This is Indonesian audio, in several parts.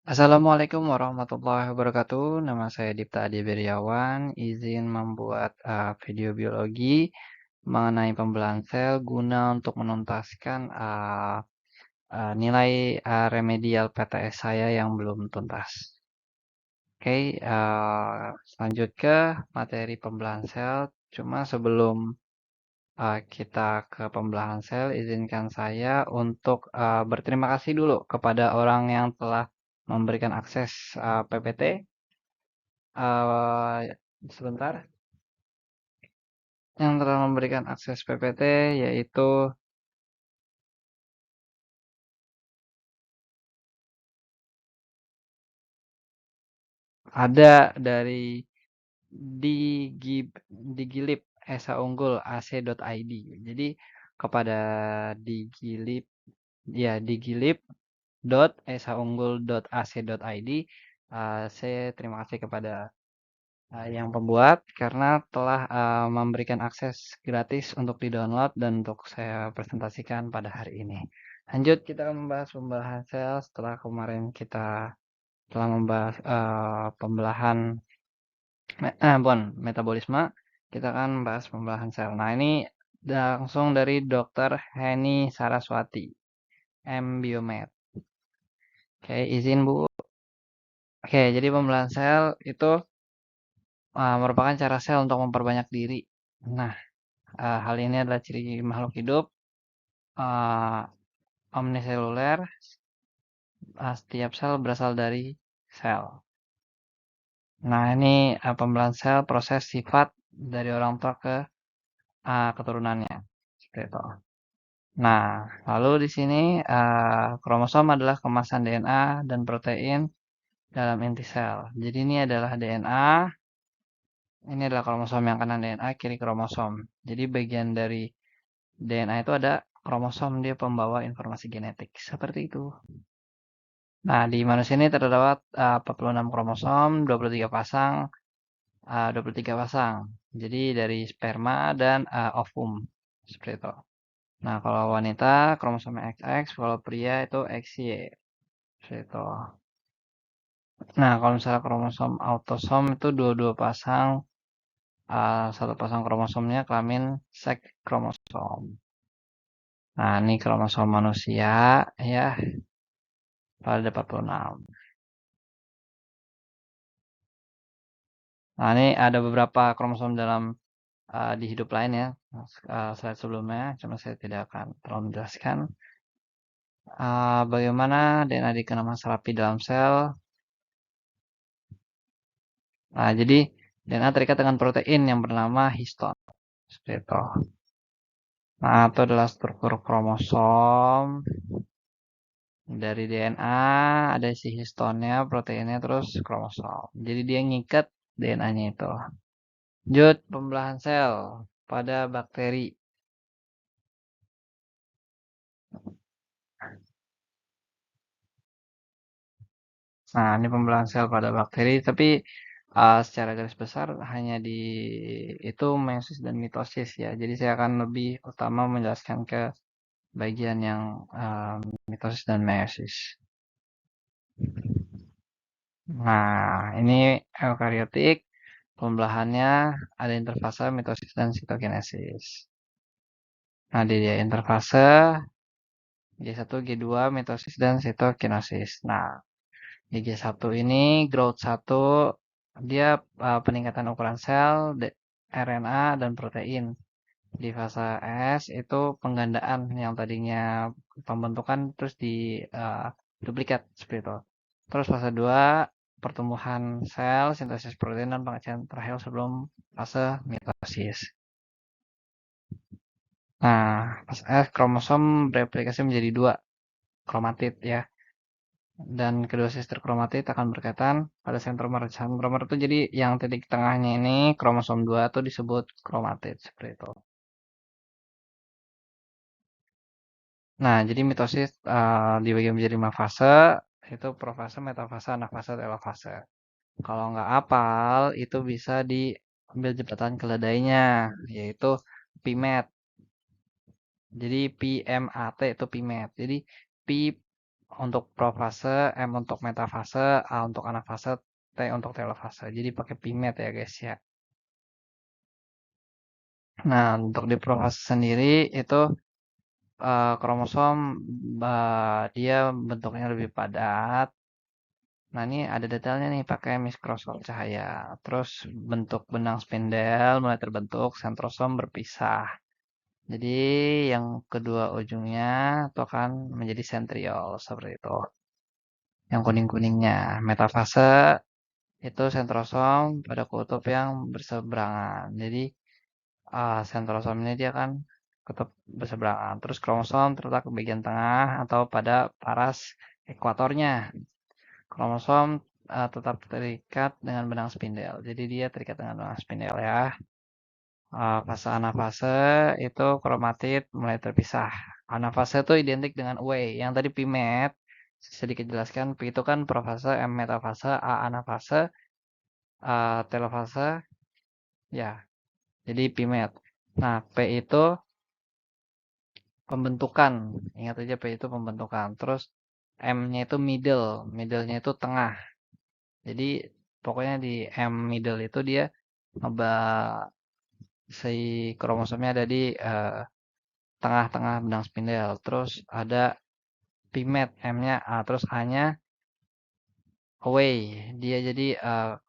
Assalamualaikum warahmatullahi wabarakatuh. Nama saya Dipta Adi Beriawan. Izin membuat video biologi mengenai pembelahan sel guna untuk menuntaskan nilai remedial PTS saya yang belum tuntas. Oke, lanjut ke materi pembelahan sel. Cuma sebelum kita ke pembelahan sel, izinkan saya untuk berterima kasih dulu kepada orang yang telah memberikan akses PPT. Sebentar, yang telah memberikan akses PPT yaitu ada dari Digilip Esa Unggul AC.id. Jadi kepada Digilip ya digilip.esaunggul.ac.id, saya terima kasih kepada yang pembuat karena telah memberikan akses gratis untuk di-download dan untuk saya presentasikan pada hari ini. Lanjut, kita akan membahas pembelahan sel setelah kemarin kita telah membahas pembelahan metabolisme. Kita akan membahas pembelahan sel. Nah, ini langsung dari Dr. Heni Saraswati, M Biomed. Oke, izin Bu. Oke, jadi pembelahan sel itu merupakan cara sel untuk memperbanyak diri. Nah, hal ini adalah ciri makhluk hidup uh, omniseluler. Setiap sel berasal dari sel. Nah, ini pembelahan sel proses sifat dari orang tua ke keturunannya. Seperti itu. Nah, lalu di sini kromosom adalah kemasan DNA dan protein dalam inti sel. Jadi ini adalah DNA, ini adalah kromosom yang kanan DNA, kiri kromosom. Jadi bagian dari DNA itu ada kromosom, dia pembawa informasi genetik. Seperti itu. Nah, di manusia ini terdapat 46 kromosom, 23 pasang, 23 pasang. Jadi dari sperma dan ovum. Seperti itu. Nah, kalau wanita kromosomnya XX, kalau pria itu XY. Seperti itu. Nah, kalau misalnya kromosom autosom itu dua-dua pasang, satu pasang kromosomnya kelamin seks kromosom. Nah, ini kromosom manusia ya pada 46. Nah, ini ada beberapa kromosom dalam di hidup lain ya. Slide sebelumnya, cuma saya tidak akan terlalu menjelaskan. Bagaimana DNA dikemas rapi dalam sel. Nah, jadi DNA terikat dengan protein yang bernama histon. Seperti itu. Nah, itu adalah struktur kromosom. Dari DNA ada isi histonnya, proteinnya, terus kromosom. Jadi dia ngikat DNA-nya itu. Lanjut, pembelahan sel pada bakteri. Nah, ini pembelahan sel pada bakteri, tapi secara garis besar hanya di itu meiosis dan mitosis ya. Jadi saya akan lebih utama menjelaskan ke bagian yang mitosis dan meiosis. Nah, ini eukariotik. Pembelahannya ada interfase, mitosis, dan sitokinesis. Nah, di interfase G1, G2, mitosis, dan sitokinesis. Nah, di G1 ini growth 1 dia peningkatan ukuran sel, RNA, dan protein. Di fase S itu penggandaan yang tadinya pembentukan terus di duplikat seperti itu. Terus fase 2 pertumbuhan sel, sintesis protein, dan pengecilan terakhir sebelum fase mitosis. Nah, fase S kromosom bereplikasi menjadi 2 kromatid ya. Dan kedua sister kromatid akan berkaitan pada sentromer. Sentromer itu jadi yang titik tengahnya ini kromosom 2 itu disebut kromatid seperti itu. Nah, jadi mitosis dibagi menjadi 5 fase, itu profase, metafase, anafase, telofase. Kalau nggak apal, itu bisa diambil jepretan keledainya, yaitu PIMET. Jadi PMAT itu PIMET. Jadi P untuk profase, M untuk metafase, A untuk anafase, T untuk telofase. Jadi pakai PIMET ya guys ya. Nah, untuk di profase sendiri itu kromosom dia bentuknya lebih padat. Nah, ini ada detailnya nih pakai mikroskop cahaya. Terus bentuk benang spindel mulai terbentuk, sentrosom berpisah. Jadi yang kedua ujungnya itu akan menjadi sentriol seperti itu. Yang kuning-kuningnya metafase itu sentrosom pada kutub yang berseberangan. Jadi sentrosom ini dia kan kutub berseberangan. Terus kromosom terletak di bagian tengah atau pada paras ekuatornya. Kromosom tetap terikat dengan benang spindel. Jadi dia terikat dengan benang spindel ya. Fase anafase itu kromatid mulai terpisah. Anafase itu identik dengan wave. Yang tadi PIMET, sedikit jelaskan, P itu kan profase, M metafase, A anafase, telofase, ya. Jadi PIMET. Nah, P itu pembentukan. Ingat aja P itu pembentukan. Terus M-nya itu middle. Middle-nya itu tengah. Jadi pokoknya di M middle itu dia si kromosomnya ada di tengah-tengah benang spindel. Terus ada PIMET, M-nya A, terus A-nya away. Dia jadi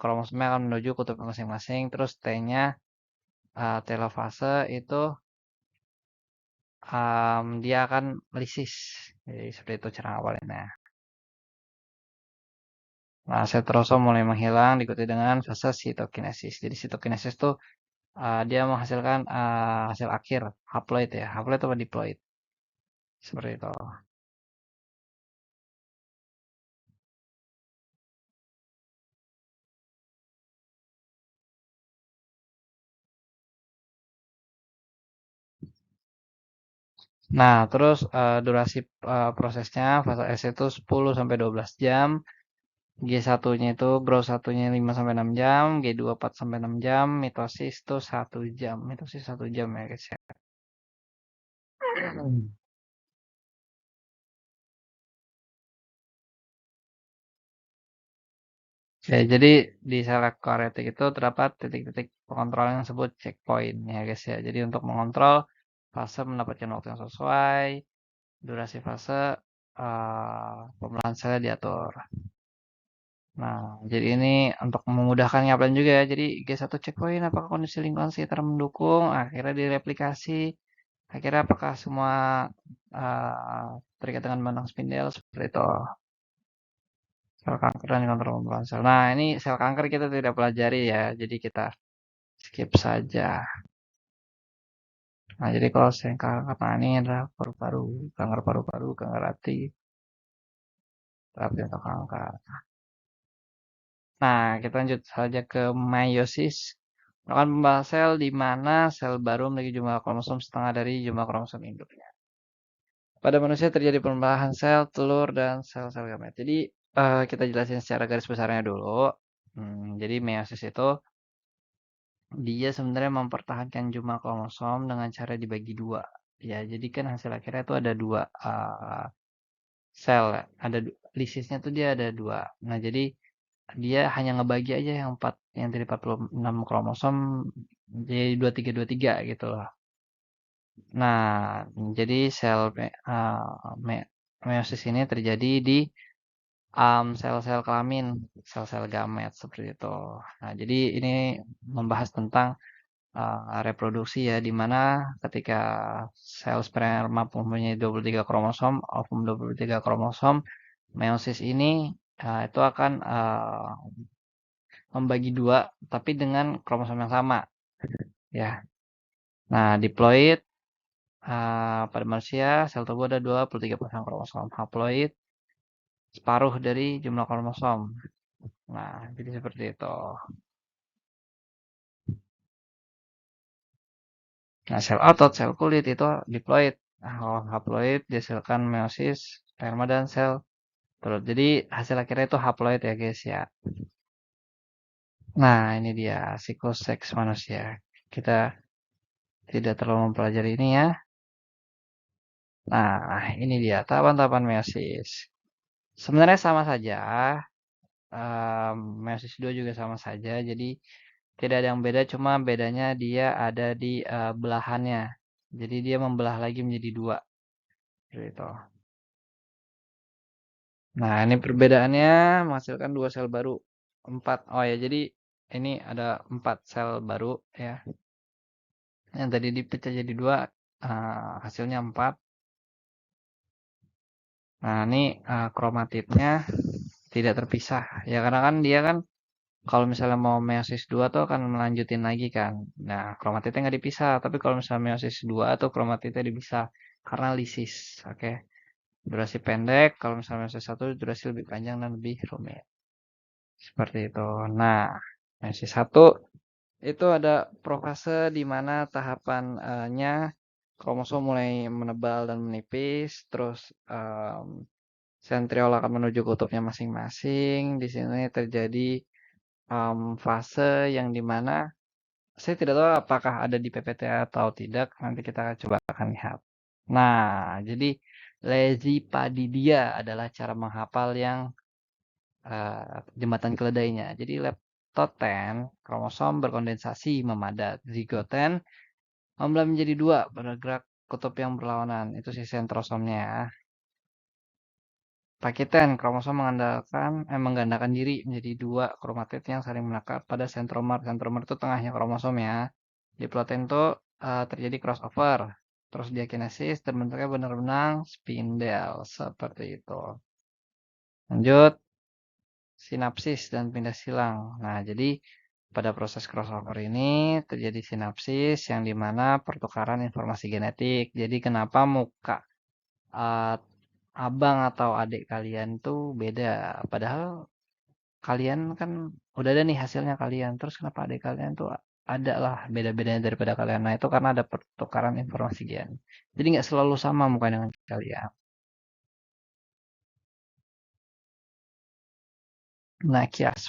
kromosomnya akan menuju kutub masing-masing. Terus T-nya telofase itu dia akan melisis. Jadi seperti itu cara awalinnya. Nah, setrosom mulai menghilang diikuti dengan fase sitokinesis. Jadi sitokinesis itu dia menghasilkan hasil akhir haploid ya. Haploid atau diploid. Seperti itu. Nah, terus durasi prosesnya fase S itu 10 sampai 12 jam. G1-nya itu growth 1-nya 5 sampai 6 jam, G2 4 sampai 6 jam, mitosis itu 1 jam. Mitosis 1 jam ya guys ya. Ya, jadi di sel eukaryotik itu terdapat titik-titik pengontrol yang disebut checkpoint ya guys ya. Jadi untuk mengontrol fase mendapatkan waktu yang sesuai, durasi fase, pemulahan selnya diatur. Nah, jadi ini untuk memudahkan ngapelin juga ya. Jadi G1 checkpoint apakah kondisi lingkungan sekitar mendukung, akhirnya direplikasi, akhirnya apakah semua terikat dengan benang spindel seperti itu. Sel kanker dan kontrol pembuahan sel. Nah, ini sel kanker kita tidak pelajari ya, jadi kita skip saja. Nah, jadi kalau sel kanker, nah ini adalah paru-paru, kanker paru-paru, kanker hati, terapi untuk kanker. Nah, kita lanjut saja ke meiosis. Merupakan pembahasan sel di mana sel baru memiliki jumlah kromosom setengah dari jumlah kromosom induknya. Pada manusia terjadi pembahasan sel, telur, dan sel-sel gamet. Jadi kita jelasin secara garis besarnya dulu. Jadi meiosis itu dia sebenarnya mempertahankan jumlah kromosom dengan cara dibagi dua. Ya, jadi kan hasil akhirnya itu ada dua sel, ya. Ada lisisnya tuh dia ada dua. Nah, jadi dia hanya ngebagi aja yang 4 yang dari 46 kromosom jadi 2323 gitu loh. Nah, jadi sel meiosis ini terjadi di sel-sel kelamin, sel-sel gamet seperti itu. Nah, jadi ini membahas tentang reproduksi ya, di mana ketika sel sperma mempunyai 23 kromosom, ovum 23 kromosom, meiosis ini itu akan membagi dua, tapi dengan kromosom yang sama, ya. Nah, diploid pada manusia sel tubuh ada 23 pasang kromosom. Haploid separuh dari jumlah kromosom. Nah, jadi seperti itu. Nah, sel otot, sel kulit itu diploid. Nah, kalau haploid dihasilkan meiosis, sperma dan sel perut. Jadi hasil akhirnya itu haploid ya guys ya. Nah, ini dia siklus seks manusia. Kita tidak terlalu mempelajari ini ya. Nah, ini dia tahapan-tahapan meiosis. Sebenarnya sama saja, meiosis 2 juga sama saja, jadi tidak ada yang beda, cuma bedanya dia ada di belahannya. Jadi dia membelah lagi menjadi dua, gitu. Nah, ini perbedaannya menghasilkan dua sel baru. Empat. Oh ya, jadi ini ada 4 sel baru ya. Yang tadi dipecah jadi dua, hasilnya 4. Nah, ini kromatidnya tidak terpisah. Ya, karena kan dia kan kalau misalnya mau meiosis 2 tuh akan melanjutin lagi kan. Nah, kromatidnya nggak dipisah. Tapi kalau misalnya meiosis 2 tuh kromatidnya dipisah. Karena lisis. Oke. Durasi pendek. Kalau misalnya meiosis 1 durasi lebih panjang dan lebih rumit. Seperti itu. Nah, meiosis 1 itu ada profase di mana tahapannya kromosom mulai menebal dan menipis. Terus sentriol akan menuju kutubnya masing-masing. Di sini terjadi fase yang dimana saya tidak tahu apakah ada di PPT atau tidak. Nanti kita coba akan lihat. Nah, jadi lezipadidia adalah cara menghafal yang jembatan keledainya. Jadi leptoten, kromosom berkondensasi memadat. Zigoten membelah menjadi dua bergerak kutub yang berlawanan. Itu si sentrosomnya. Pakiten, kromosom menggandakan diri menjadi dua kromatid yang saling melekat pada sentromer. Sentromer itu tengahnya kromosom ya. Di placento terjadi crossover. Terus dia kinesis dan bentuknya benar-benar spindel seperti itu. Lanjut, sinapsis dan pindah silang. Nah, jadi pada proses crossover ini terjadi sinapsis yang dimana pertukaran informasi genetik. Jadi kenapa muka uh, abang atau adik kalian tuh beda? Padahal kalian kan udah ada nih hasilnya kalian. Terus kenapa adik kalian tuh ada lah beda-bedanya daripada kalian? Nah itu karena ada pertukaran informasi gen. Jadi nggak selalu sama muka dengan kalian. Nah kias.